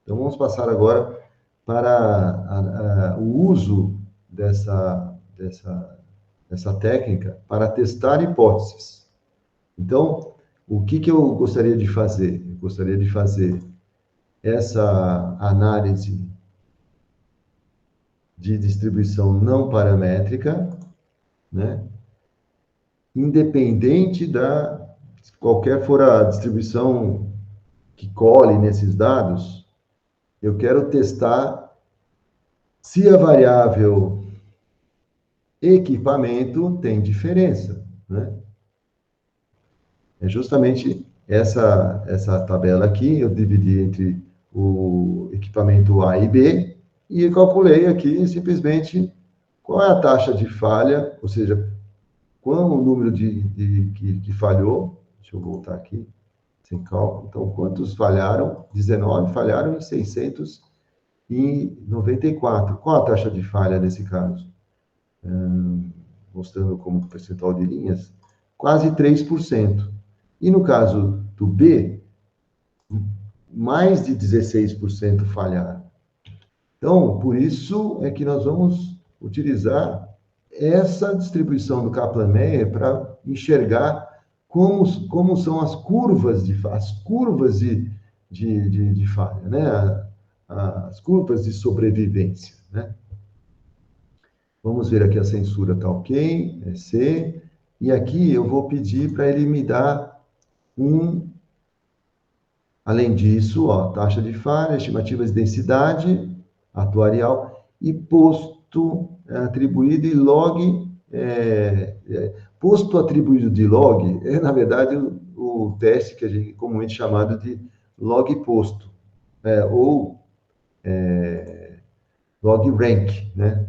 Então, vamos passar agora para o uso dessa técnica para testar hipóteses. Então, o que eu gostaria de fazer? Eu gostaria de fazer essa análise de distribuição não paramétrica, né? Independente qualquer for a distribuição que colhe nesses dados, eu quero testar se a variável equipamento tem diferença, né? É justamente essa tabela aqui, eu dividi entre o equipamento A e B, e calculei aqui simplesmente qual é a taxa de falha, ou seja, qual o número que falhou. Deixa eu voltar aqui, sem cálculo. Então, quantos falharam? 19 falharam em 694. Qual a taxa de falha nesse caso? Mostrando como percentual de linhas, quase 3%. E no caso do B, mais de 16% falharam. Então, por isso é que nós vamos utilizar essa distribuição do Kaplan-Meier para enxergar como são as curvas de falha, né? As curvas de sobrevivência, né? Vamos ver aqui, a censura está ok, é C, e aqui eu vou pedir para ele me dar além disso, ó, taxa de falha, estimativas de densidade atuarial e posto atribuído e log. Posto atribuído de log é, na verdade, o teste que a gente comumente chamado de log posto, ou log rank, né?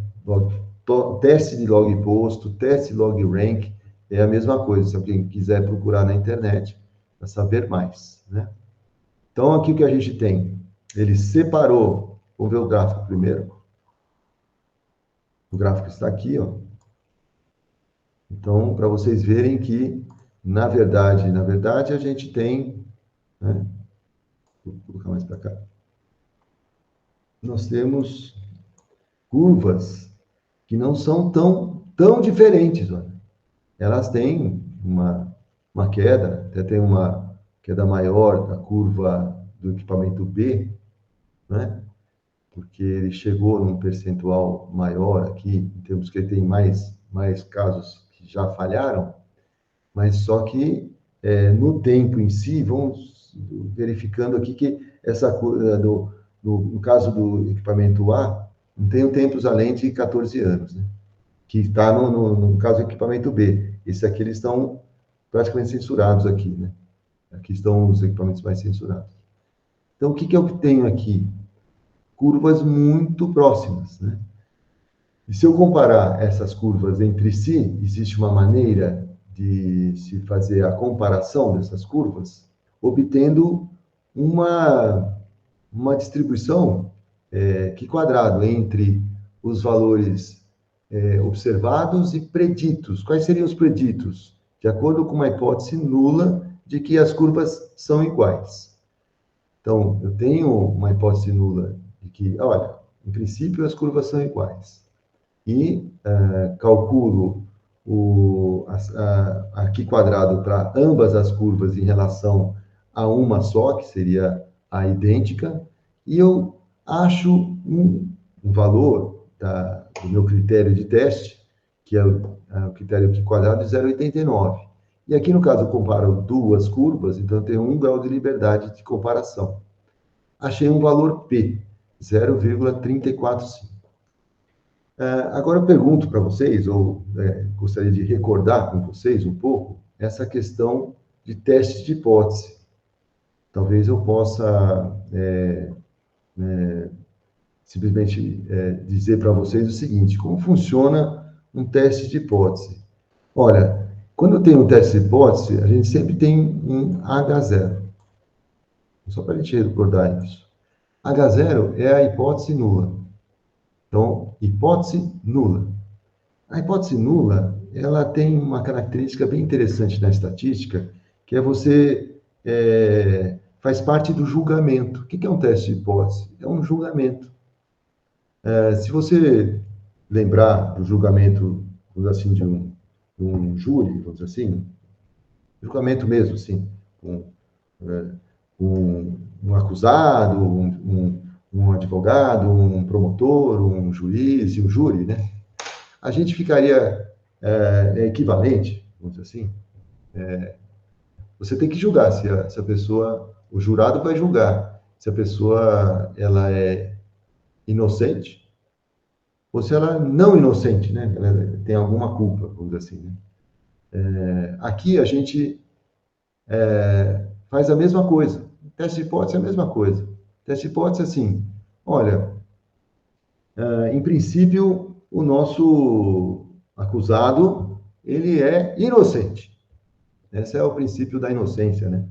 Teste de log posto, teste log rank, é a mesma coisa, se alguém quiser procurar na internet para saber mais, né? Então, aqui o que a gente tem? Ele separou, vamos ver o gráfico primeiro. O gráfico está aqui, ó. Então, para vocês verem que, na verdade, a gente tem, né? Vou colocar mais para cá. Nós temos curvas que não são tão diferentes, olha. Elas têm uma queda, até tem uma queda maior da curva do equipamento B, né? Porque ele chegou num percentual maior aqui, em termos que ele tem mais casos que já falharam, mas só que no tempo em si, vamos verificando aqui que essa curva, no caso do equipamento A, não tem tempos além de 14 anos, né? Que está no caso do equipamento B. Esse aqui eles estão praticamente censurados aqui, né? Aqui estão os equipamentos mais censurados. Então, o que eu tenho aqui? Curvas muito próximas, né? E se eu comparar essas curvas entre si, existe uma maneira de se fazer a comparação dessas curvas, obtendo uma distribuição que quadrado entre os valores observados e preditos. Quais seriam os preditos? De acordo com uma hipótese nula de que as curvas são iguais. Então, eu tenho uma hipótese nula de que, olha, em princípio as curvas são iguais. E calculo aqui quadrado para ambas as curvas em relação a uma só, que seria a idêntica, e eu acho um valor do meu critério de teste, que é o critério aqui quadrado de 0,89. E aqui, no caso, eu comparo duas curvas, então eu tenho 1 grau de liberdade de comparação. Achei um valor P, 0,345. Agora eu pergunto para vocês, ou gostaria de recordar com vocês um pouco, essa questão de testes de hipótese. Talvez eu possa simplesmente dizer para vocês o seguinte: como funciona um teste de hipótese? Olha, quando eu tenho um teste de hipótese, a gente sempre tem um H0. Só para a gente recordar isso. H0 é a hipótese nula. Então, hipótese nula. A hipótese nula, ela tem uma característica bem interessante na estatística, que é você faz parte do julgamento. O que é um teste de hipótese? É um julgamento. Se você lembrar do julgamento, vamos dizer assim, de um júri, vamos dizer assim, julgamento mesmo, assim, um, é, um acusado, um advogado, um promotor, um juiz e um júri, né? A gente ficaria equivalente, vamos dizer assim. Você tem que julgar se a pessoa, o jurado vai julgar se a pessoa ela é inocente ou se ela é não inocente, né? Ela tem alguma culpa, vamos dizer assim. Né? Aqui a gente faz a mesma coisa. Teste de hipótese é a mesma coisa. Teste de hipótese é assim, olha, em princípio, o nosso acusado, ele é inocente. Esse é o princípio da inocência, né?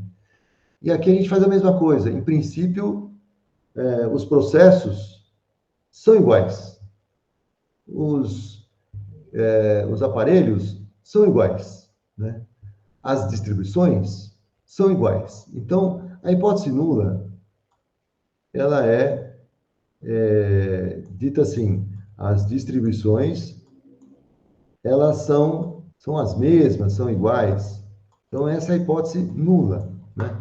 E aqui a gente faz a mesma coisa. Em princípio, os processos são iguais. Os aparelhos são iguais, né? As distribuições são iguais. Então, a hipótese nula, ela dita assim, as distribuições, elas são as mesmas, são iguais. Então, essa é a hipótese nula, né?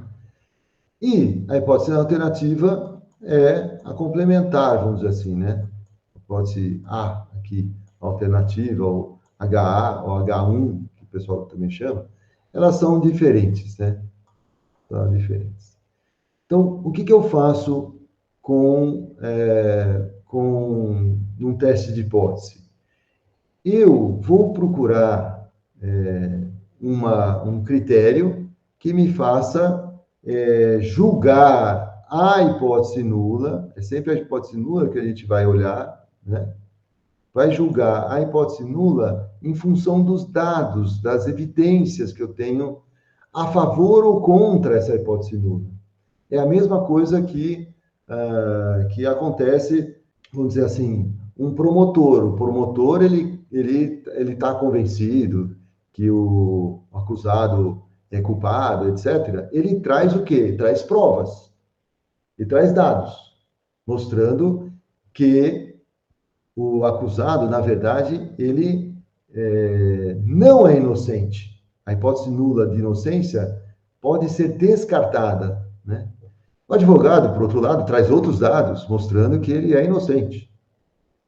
E a hipótese alternativa é a complementar, vamos dizer assim, né? A hipótese A, aqui, alternativa, ou HA, ou H1, que o pessoal também chama, elas são diferentes, né? São diferentes. Então, o que eu faço com um teste de hipótese? Eu vou procurar um critério que me faça julgar a hipótese nula, é sempre a hipótese nula que a gente vai olhar, né? Vai julgar a hipótese nula em função dos dados, das evidências que eu tenho a favor ou contra essa hipótese nula. É a mesma coisa que acontece, vamos dizer assim, um promotor. O promotor, ele está convencido que o acusado é culpado, etc. Ele traz o quê? Traz provas e traz dados, mostrando que o acusado, na verdade, ele não é inocente. A hipótese nula de inocência pode ser descartada, né? O advogado, por outro lado, traz outros dados mostrando que ele é inocente.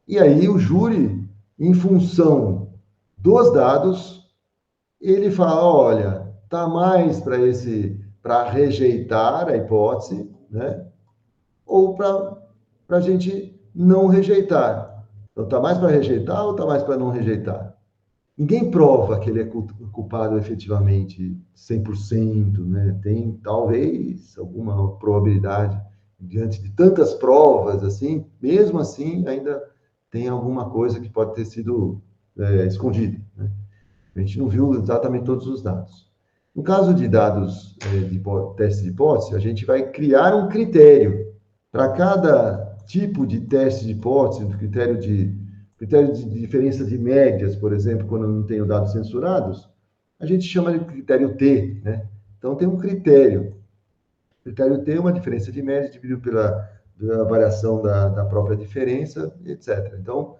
E aí o júri, em função dos dados, ele fala, olha, tá mais para rejeitar a hipótese, né? Ou para a gente não rejeitar. Então, tá mais para rejeitar ou tá mais para não rejeitar? Ninguém prova que ele é culpado efetivamente 100%, né? Tem talvez alguma probabilidade diante de tantas provas assim, mesmo assim ainda tem alguma coisa que pode ter sido escondida, né? A gente não viu exatamente todos os dados. No caso de dados de teste de hipótese, a gente vai criar um critério para cada tipo de teste de hipótese, do critério de diferença de médias, por exemplo, quando eu não tenho dados censurados, a gente chama de critério T, né? Então tem um critério. O critério T é uma diferença de média dividido pela variação da própria diferença, etc. Então,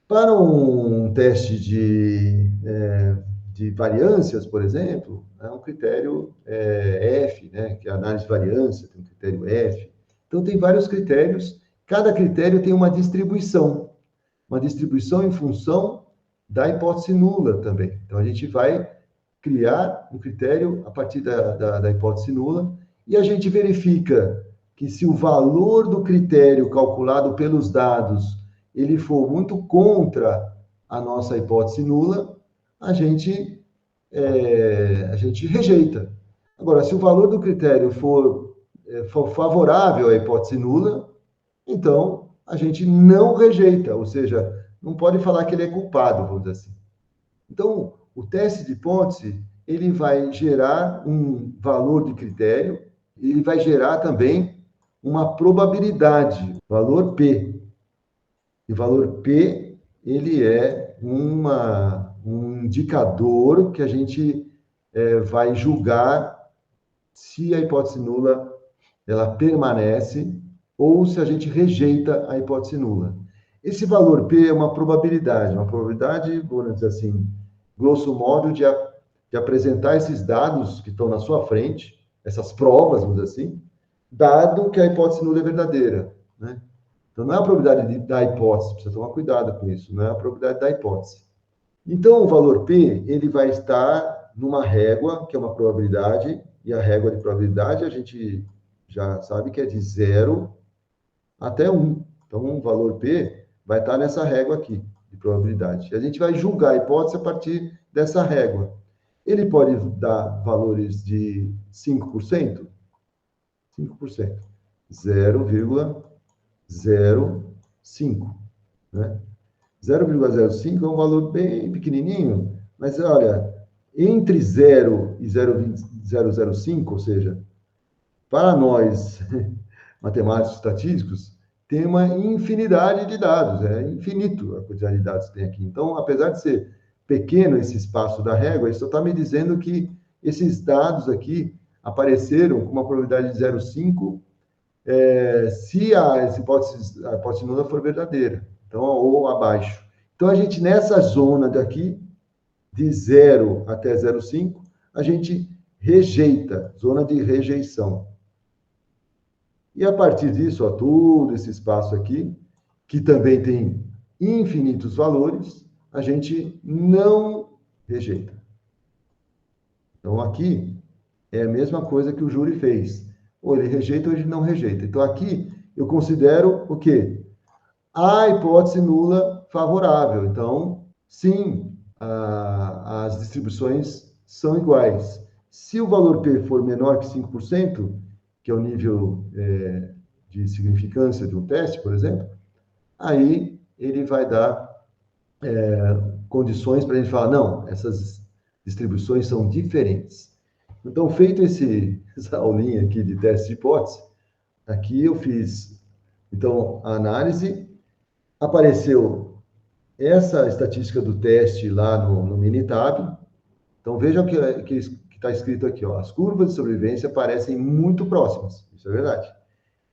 para um teste de variâncias, por exemplo, é um critério F, né, que é a análise de variância, tem um critério F. Então, tem vários critérios, cada critério tem uma distribuição em função da hipótese nula também. Então, a gente vai criar um critério a partir da hipótese nula e a gente verifica que se o valor do critério calculado pelos dados ele for muito contra a nossa hipótese nula, a gente rejeita. Agora, se o valor do critério for favorável à hipótese nula, então a gente não rejeita, ou seja, não pode falar que ele é culpado, vamos dizer assim. Então, o teste de hipótese, ele vai gerar um valor de critério, ele vai gerar também uma probabilidade, valor P. E o valor P, ele é um indicador que a gente vai julgar se a hipótese nula ela permanece ou se a gente rejeita a hipótese nula. Esse valor P é uma probabilidade, vamos dizer assim, grosso modo, de apresentar esses dados que estão na sua frente, essas provas, vamos dizer assim, dado que a hipótese nula é verdadeira, né? Então, não é a probabilidade da hipótese, precisa tomar cuidado com isso, não é a probabilidade da hipótese. Então, o valor P, ele vai estar numa régua, que é uma probabilidade, e a régua de probabilidade a gente já sabe que é de 0 até 1. Então, o valor P vai estar nessa régua aqui, de probabilidade. E a gente vai julgar a hipótese a partir dessa régua. Ele pode dar valores de 5%, 5%, 0,05, né? 0,05 é um valor bem pequenininho, mas olha, entre 0 e 0,005, ou seja, para nós, matemáticos estatísticos, tem uma infinidade de dados, é infinito a quantidade de dados que tem aqui. Então, apesar de ser pequeno esse espaço da régua, isso está me dizendo que esses dados aqui apareceram com uma probabilidade de 0,5 se a hipótese nula for verdadeira, então, ou abaixo. Então, a gente, nessa zona daqui, de 0 até 0,5, a gente rejeita, zona de rejeição. E a partir disso, ó, todo esse espaço aqui, que também tem infinitos valores, a gente não rejeita. Então, aqui é a mesma coisa que o júri fez. Ou ele rejeita ou ele não rejeita. Então, aqui eu considero o quê? A hipótese nula favorável. Então, sim, as distribuições são iguais. Se o valor P for menor que 5%, que é o nível de significância de um teste, por exemplo, aí ele vai dar condições para a gente falar, não, essas distribuições são diferentes. Então, feito essa aulinha aqui de teste de hipótese, aqui eu fiz, então, a análise, apareceu essa estatística do teste lá no Minitab. Então, vejam o que está escrito aqui, ó. As curvas de sobrevivência parecem muito próximas, isso é verdade.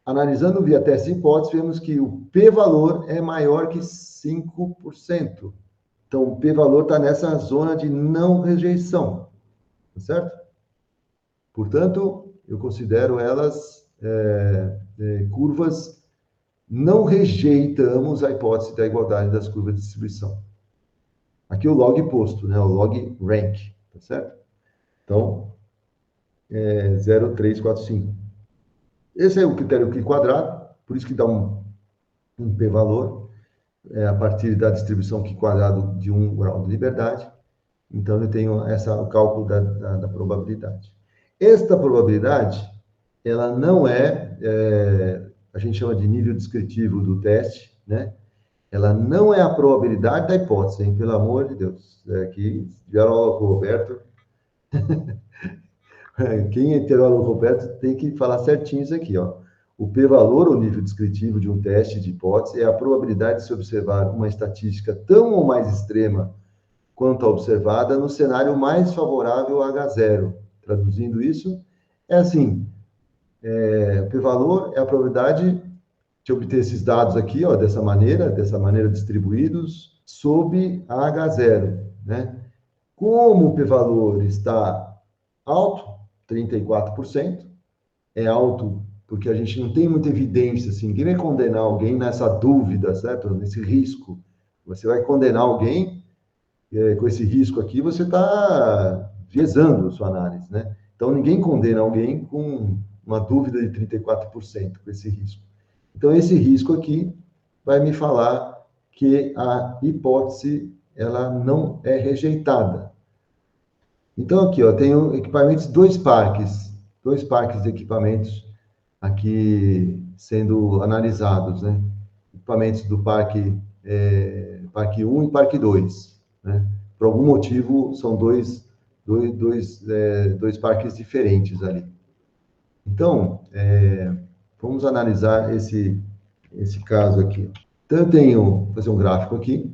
Analisando via teste de hipótese, vemos que o p-valor é maior que 5%. Então, o p-valor está nessa zona de não rejeição, tá certo? Portanto, eu considero elas curvas, não rejeitamos a hipótese da igualdade das curvas de distribuição. Aqui o log posto, né? O log rank, tá certo? Então, 0,345. Esse é o critério Q quadrado, por isso que dá um p-valor, a partir da distribuição Q quadrado de 1 grau de liberdade. Então, eu tenho o cálculo da probabilidade. Esta probabilidade, ela não a gente chama de nível descritivo do teste, né? Ela não é a probabilidade da hipótese, hein? Pelo amor de Deus. Aqui, se tiver aula com o Roberto, quem ter aula com o Roberto tem que falar certinho isso aqui, ó. O p-valor, o nível descritivo de um teste de hipótese, é a probabilidade de se observar uma estatística tão ou mais extrema quanto a observada no cenário mais favorável a H0. Traduzindo isso, é assim, o p-valor é a probabilidade de obter esses dados aqui, ó, dessa maneira distribuídos, sob a H0, né? Como o p-valor está alto, 34%, é alto porque a gente não tem muita evidência, assim, ninguém vai condenar alguém nessa dúvida, certo? Nesse risco. Você vai condenar alguém com esse risco aqui, você está viesando a sua análise, né? Então, ninguém condena alguém com uma dúvida de 34%, com esse risco. Então, esse risco aqui vai me falar que a hipótese, ela não é rejeitada. Então, aqui, ó, tenho equipamentos, dois parques de equipamentos aqui sendo analisados, né? Equipamentos do parque 1 e parque 2, né? Por algum motivo, são dois parques diferentes ali. Então, vamos analisar esse caso aqui. Então, eu tenho, vou fazer um gráfico aqui,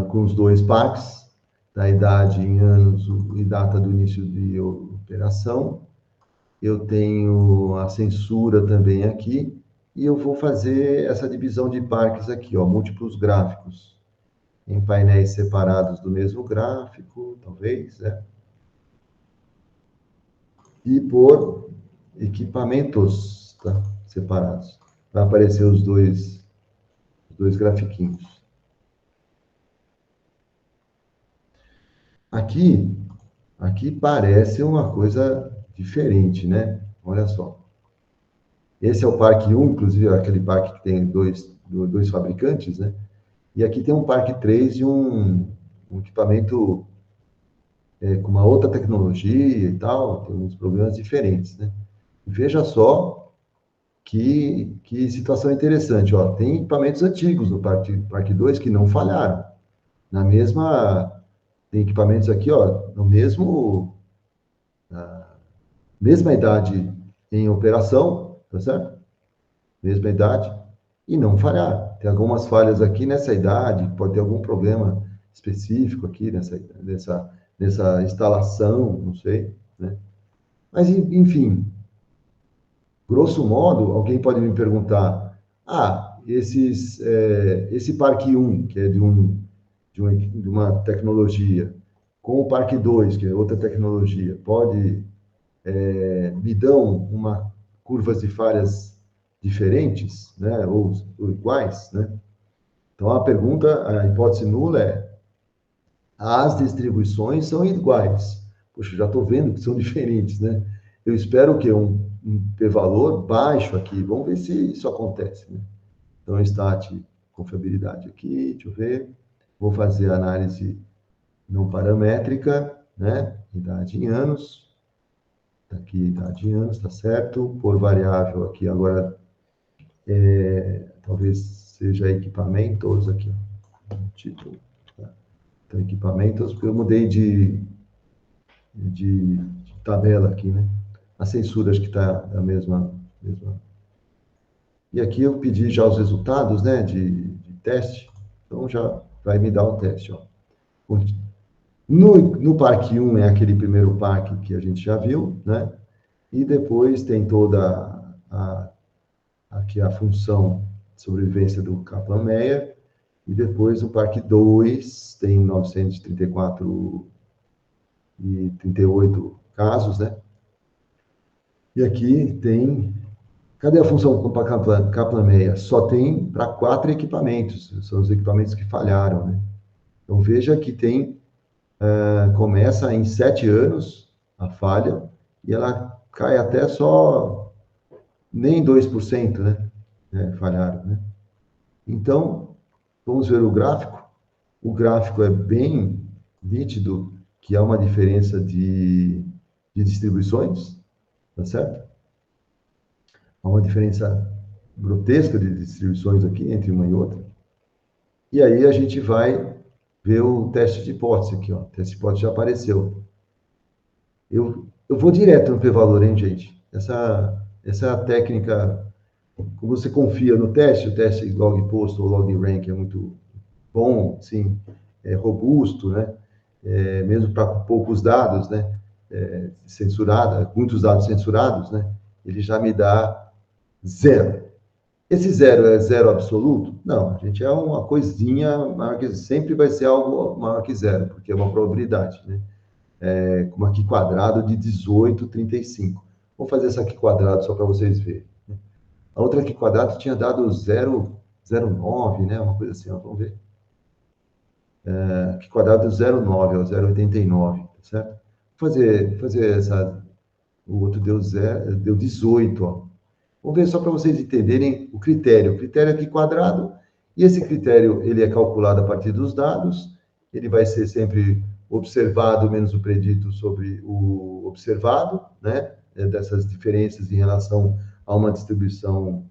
com os dois parques, da idade em anos e data do início de operação, eu tenho a censura também aqui, e eu vou fazer essa divisão de parques aqui, ó, múltiplos gráficos, em painéis separados do mesmo gráfico, talvez, né? E por equipamentos, tá? Separados. Vai aparecer os dois grafiquinhos. Aqui parece uma coisa diferente, né? Olha só. Esse é o Parque 1, inclusive aquele parque que tem dois fabricantes, né? E aqui tem um Parque 3 de um equipamento com uma outra tecnologia e tal, tem uns problemas diferentes, né? Veja só que situação interessante, ó. Tem equipamentos antigos no Parque 2 que não falharam. Na mesma, tem equipamentos aqui, ó, no mesma idade em operação, tá certo? Mesma idade, e não falharam. Tem algumas falhas aqui nessa idade, pode ter algum problema específico aqui nessa instalação, não sei, né? Mas, enfim, grosso modo, alguém pode me perguntar, esse Parque 1, que é de uma tecnologia, com o Parque 2, que é outra tecnologia, me dão curvas de falhas diferentes, né, ou iguais, né? Então, a hipótese nula é, as distribuições são iguais. Poxa, já estou vendo que são diferentes, né? Eu espero que um p-valor baixo aqui. Vamos ver se isso acontece, né? Então, stat, confiabilidade aqui, deixa eu ver. Vou fazer a análise não paramétrica, né? Idade em anos. Tá aqui, idade em anos, tá certo. Por variável aqui, agora, talvez seja equipamentos aqui, ó. Título. Tá? Então, equipamentos, porque eu mudei de tabela aqui, né? A censura acho que está a mesma. E aqui eu pedi já os resultados, né, de teste, então já vai me dar o teste, ó. No Parque 1 é aquele primeiro parque que a gente já viu, né? E depois tem aqui a função de sobrevivência do Kaplan-Meier, e depois o Parque 2 tem 934 e 38 casos, né? E aqui tem. Cadê a função Kaplan-Meier? Só tem para 4 equipamentos, são os equipamentos que falharam, né? Então veja que começa em 7 anos a falha e ela cai até só nem 2%, né? Falharam, né? Então, vamos ver o gráfico. O gráfico é bem nítido que há uma diferença de distribuições, tá certo? Há uma diferença grotesca de distribuições aqui entre uma e outra. E aí a gente vai ver o teste de hipótese aqui, ó. O teste de hipótese já apareceu. Eu vou direto no p-valor, hein, gente? Essa é a técnica. Como você confia no teste, o teste log post ou log rank é muito bom, sim, é robusto, né? Mesmo para poucos dados, né? Muitos dados censurados, né? Ele já me dá zero. Esse zero é zero absoluto? Não, a gente é uma coisinha maior que sempre vai ser algo maior que zero, porque é uma probabilidade, né? Como aqui quadrado de 18,35. Vou fazer essa aqui quadrado só para vocês verem. A outra aqui quadrado tinha dado 0,09, né? Uma coisa assim, ó, vamos ver. Aqui quadrado 0,9, ó, 0,89, tá certo? Fazer essa. O outro deu 0, deu 18, ó. Vamos ver só para vocês entenderem o critério. O critério aqui quadrado, e esse critério ele é calculado a partir dos dados, ele vai ser sempre observado menos o predito sobre o observado, né? Dessas diferenças em relação a uma distribuição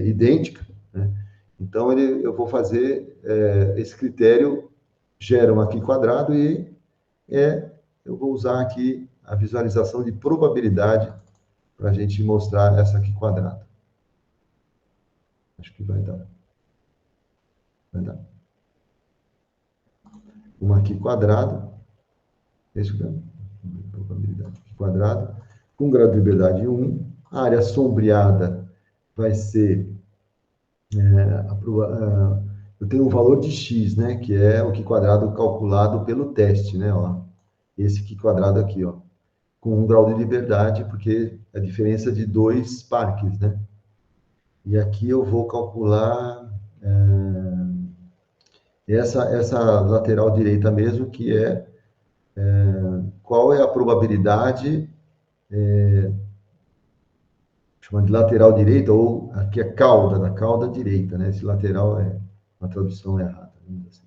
idêntica, né? Então, eu vou fazer esse critério, gera um aqui quadrado e eu vou usar aqui a visualização de probabilidade para a gente mostrar essa aqui quadrada. Acho que vai dar. Vai dar. Uma aqui quadrada. É isso mesmo? Probabilidade. quadrado, com grau de liberdade 1. A área sombreada vai ser... eu tenho um valor de x, né? Que é o Q quadrado calculado pelo teste, né? Ó, esse Q quadrado aqui, ó, com 1 grau de liberdade, porque é a diferença de 2 parques, né? E aqui eu vou calcular essa lateral direita mesmo, que é qual é a probabilidade, chama de lateral direita, ou aqui é cauda, da cauda direita, né? Esse lateral é uma tradução errada. Assim.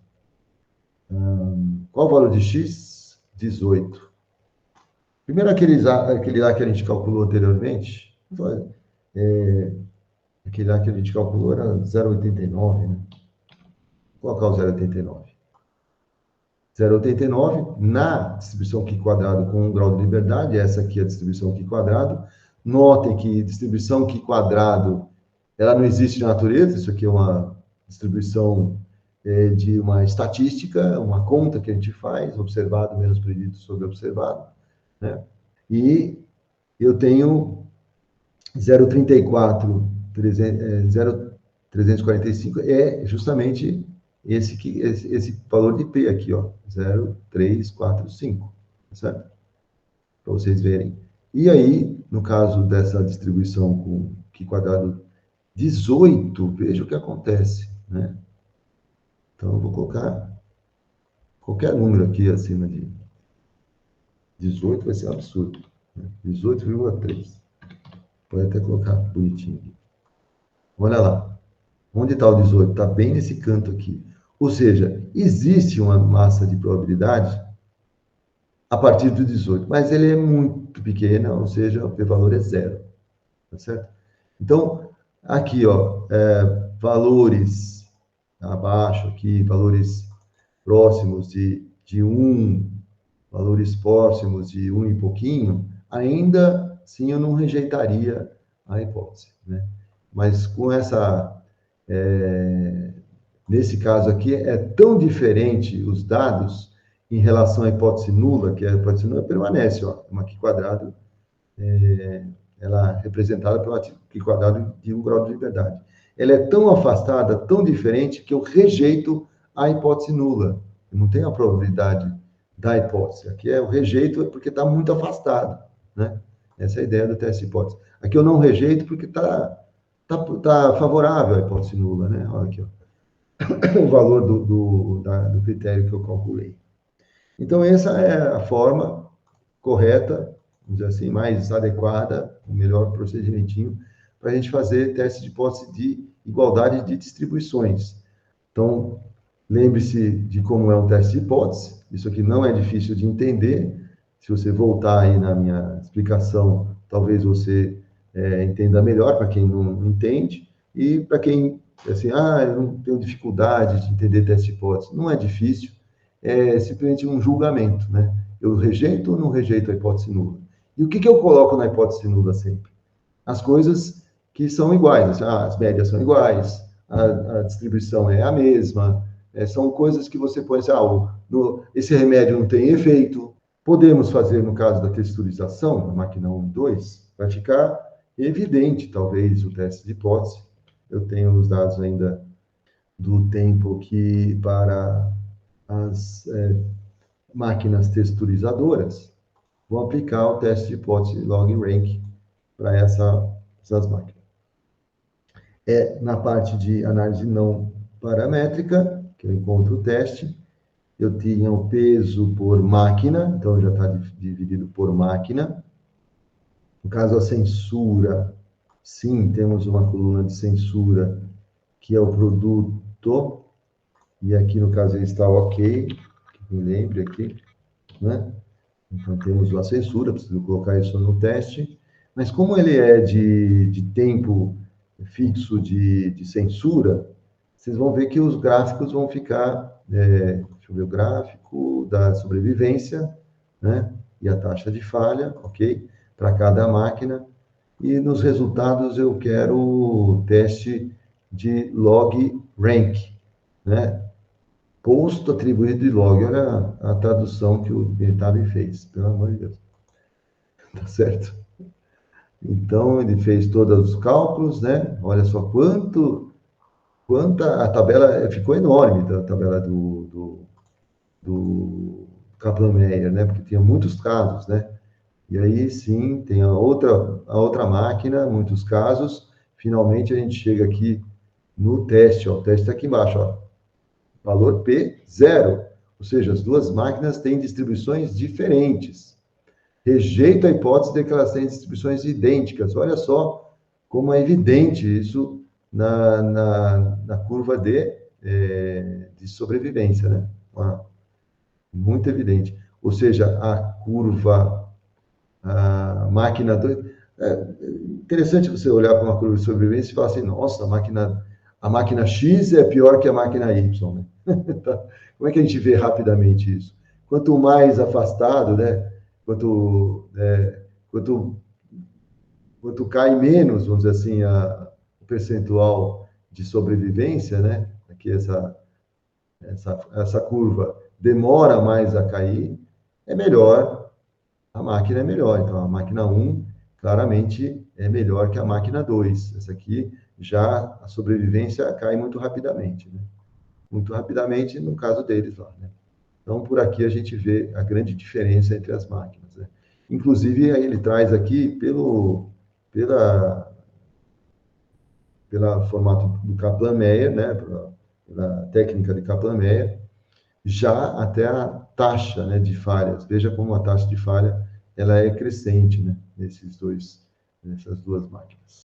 Qual o valor de x? 18. Primeiro, aquele lá que a gente calculou anteriormente, aquele lá que a gente calculou era 0,89, né? Vou colocar o 0,89. 0,89 na distribuição Q quadrado com 1 grau de liberdade, essa aqui é a distribuição Q quadrado. Notem que distribuição Q quadrado, ela não existe na natureza, isso aqui é uma distribuição de uma estatística, uma conta que a gente faz, observado menos predito sobre observado, né? E eu tenho 0,34, 0,345 é justamente esse valor de P aqui, ó, 0,345, certo? Para vocês verem. E aí, no caso dessa distribuição com Q quadrado 18, veja o que acontece, né? Então, eu vou colocar qualquer número aqui acima de 18, vai ser um absurdo, né? 18,3. Pode até colocar bonitinho aqui. Olha lá. Onde está o 18? Está bem nesse canto aqui. Ou seja, existe uma massa de probabilidade a partir do 18, mas ele é muito pequena, ou seja, o p-valor é zero. Tá certo? Então, aqui, ó, valores abaixo aqui, valores próximos de 1, valores próximos de 1 e pouquinho, ainda assim eu não rejeitaria a hipótese, né? Mas com nesse caso aqui, é tão diferente os dados em relação à hipótese nula, que a hipótese nula permanece, ó, uma Q quadrado, ela é representada pela Q quadrado de 1 grau de liberdade. Ela é tão afastada, tão diferente, que eu rejeito a hipótese nula. Eu não tenho a probabilidade da hipótese. Aqui é o rejeito porque está muito afastado, né? Essa é a ideia do teste de hipótese. Aqui eu não rejeito porque tá favorável à hipótese nula, né? Olha aqui, ó. O valor do critério que eu calculei. Então, essa é a forma correta, vamos dizer assim, mais adequada, o melhor procedimentinho para a gente fazer teste de hipótese de igualdade de distribuições. Então, lembre-se de como é um teste de hipótese. Isso aqui não é difícil de entender. Se você voltar aí na minha explicação, talvez você entenda melhor, para quem não entende. E para quem, assim, eu não tenho dificuldade de entender teste de hipótese. Não é difícil, é simplesmente um julgamento, né? Eu rejeito ou não rejeito a hipótese nula? E o que eu coloco na hipótese nula sempre? As coisas que são iguais. Assim, as médias são iguais, a distribuição é a mesma, são coisas que você põe assim, esse remédio não tem efeito. Podemos fazer, no caso da texturização, na máquina 1 e 2, para ficar evidente, talvez, o teste de hipótese. Eu tenho os dados ainda do tempo que para as máquinas texturizadoras vão aplicar o teste de hipótese log rank para essas máquinas. Na parte de análise não paramétrica, que eu encontro o teste, eu tinha o peso por máquina, então já está dividido por máquina. No caso, a censura, sim, temos uma coluna de censura, que é o produto, e aqui, no caso, ele está ok, que me lembre aqui, né? Então, temos a censura, preciso colocar isso no teste, mas como ele é de tempo fixo de censura, vocês vão ver que os gráficos vão ficar, deixa eu ver o gráfico da sobrevivência, né? E a taxa de falha, ok? Para cada máquina. E nos resultados eu quero o teste de log rank, né? Posto atribuído de log. Olha a tradução que o Bentabi fez, pelo amor de Deus. tá certo? Então, ele fez todos os cálculos, né? Olha só quanta a tabela ficou enorme, a tabela do Kaplan-Meier, né? Porque tinha muitos casos, né? E aí sim, tem a outra máquina, muitos casos. Finalmente a gente chega aqui no teste, ó, o teste está aqui embaixo, ó, valor P, zero. Ou seja, as duas máquinas têm distribuições diferentes. Rejeita a hipótese de que elas têm distribuições idênticas. Olha só como é evidente isso na curva de sobrevivência, né? Muito evidente. Ou seja, a máquina 2. É interessante você olhar para uma curva de sobrevivência e falar assim, nossa, a máquina X é pior que a máquina Y, né? Como é que a gente vê rapidamente isso? Quanto mais afastado, né? Quanto, quanto cai menos, vamos dizer assim, o percentual de sobrevivência, né? Aqui essa curva demora mais a cair, é melhor, a máquina é melhor. Então, a máquina um claramente é melhor que a máquina 2. Essa aqui, já a sobrevivência cai muito rapidamente, né? Muito rapidamente no caso deles lá, né? Então, por aqui a gente vê a grande diferença entre as máquinas, né? Inclusive, aí ele traz aqui pela, pela formato do Kaplan-Meier, né? Pela técnica de Kaplan-Meier, já até a taxa, né, de falhas. Veja como a taxa de falha ela é crescente, né, nessas duas máquinas.